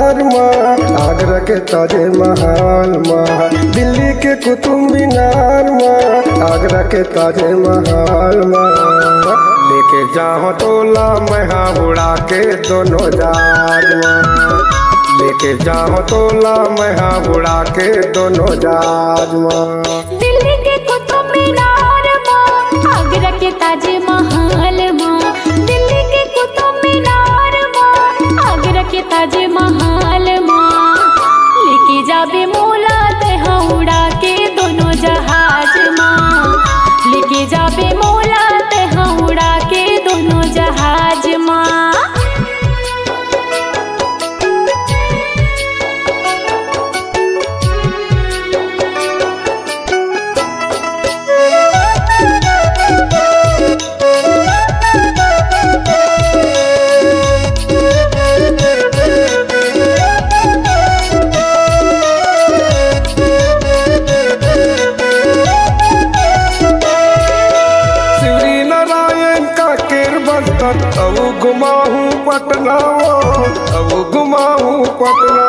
मीनार माँ, आगरा के ताजमहल माँ, दिल्ली के कुतुब मीनार माँ, आगरा के ताजमहल माँ। लेके जाओ टोला मैं उड़ा के दोनों जहाज माँ, लेके जाओ टोला मैं उड़ा के दोनों जहाज माँ। दिल्ली के कुतुब मीनार माँ, आगरा के ताजमहल माँ, दिल्ली के कुतुब मीनार माँ, आगरा के ताजमहल माँ। लेके जाबे मोला तहाँ उड़ा के दोनों जहाज माँ, लेके जाबे मोला तहाँ उड़ा के दोनों जहाज माँ। अब घुमाऊं पटना अब घुमाऊं पटना,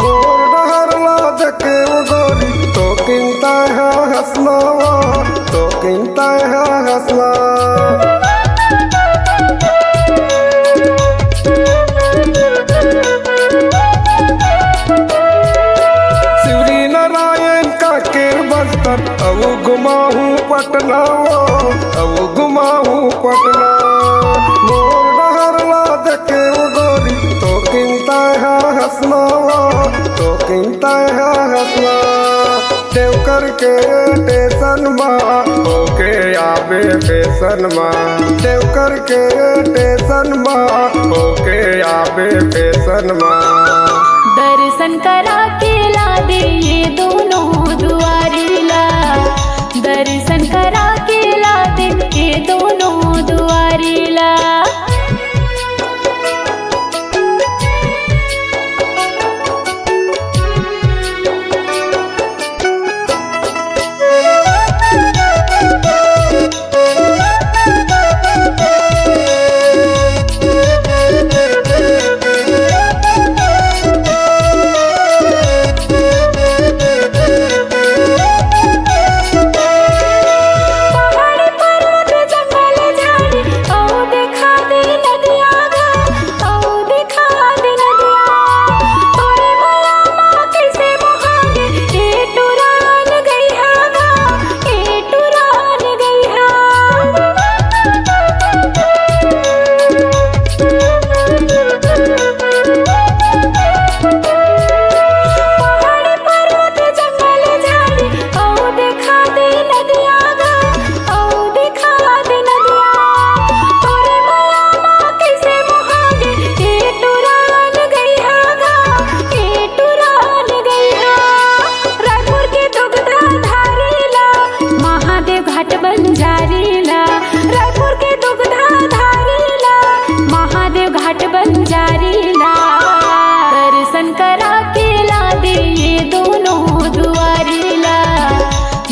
मोर डहरला देखे वो गोरी तो किनता है हंसना, तो किनता है हंसना। शिवरी नारायण का केर बस्तर अब घुमाऊं पटना, अब घुमाऊं पटना, मोर डहरला देखे वो गोरी तो किनता है हंसना, तो किनता है हंसना। देवकर के स्टेशन माँ होके आवे फैशन माँ, देवकर के स्टेशन माँ होके आवे फैशन माँ। दर्शन करा के ला दे ये दोनों दुआरी ला, दर्शन करा के ला दे ये दोनों दुआरी ला। दर्शन करा के ला दे ये दोनों दुआरी ला,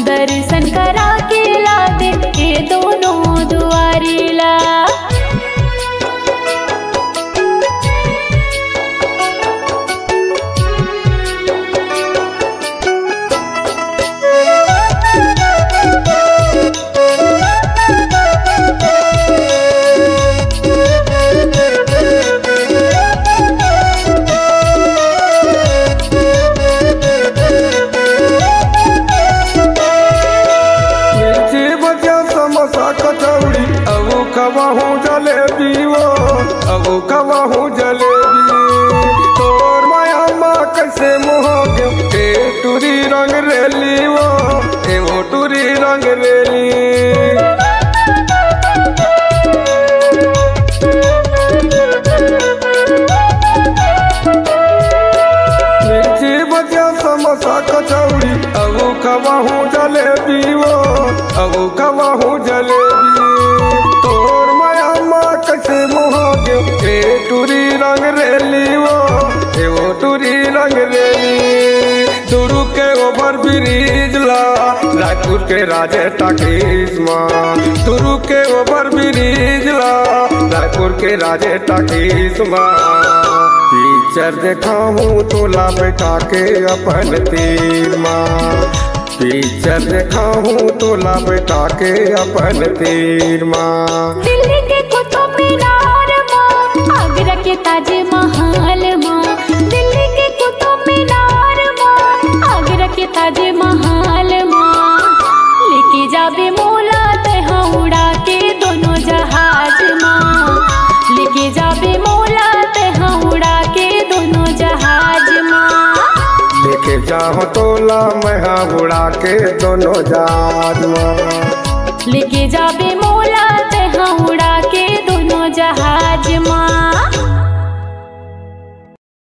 दर्शन करा के ला दे ये दोनों दुआरी ला। खवाहूँ जलेबी वो अब खवाहूँ जलेबी, तोर माया माँ कैसे मोहोगे ए टूरी रंग रेली वो टूरी रंग रेली। मिर्ची भजिया समोसा कचौड़ी अब खवाहूँ जलेबी वो अब खवाहूँ जलेबी, तोर माया माँ कैसे मोहोगे ए टूरी रंग रेली वो टूरी रंग रेली। दुरु के ओवर ब्रिज ला रायपुर के राजे टाकीज माँ, दुरु के ओवर ब्रिज ला रायपुर के राजे टाकीज माँ। पिक्चर दिखाऊं तोला बैठा के अपन तीर माँ, पिक्चर दिखाऊं तोला बैठा के अपन तीर माँ। दिल्ली के कुतुब मीनार माँ, आगरा के ताजमहल माँ, दिल्ली के कुतुब मीनार माँ, आगरा के ताजमहल माँ। लेके जाबे मोला तहाँ उड़ा के दोनों जहाज माँ, लेके जाबे मोला तहाँ उड़ा के दोनों जहाज माँ। लेके जाओ तोला मैं उड़ा के दोनों जहाज माँ, लेके जाबे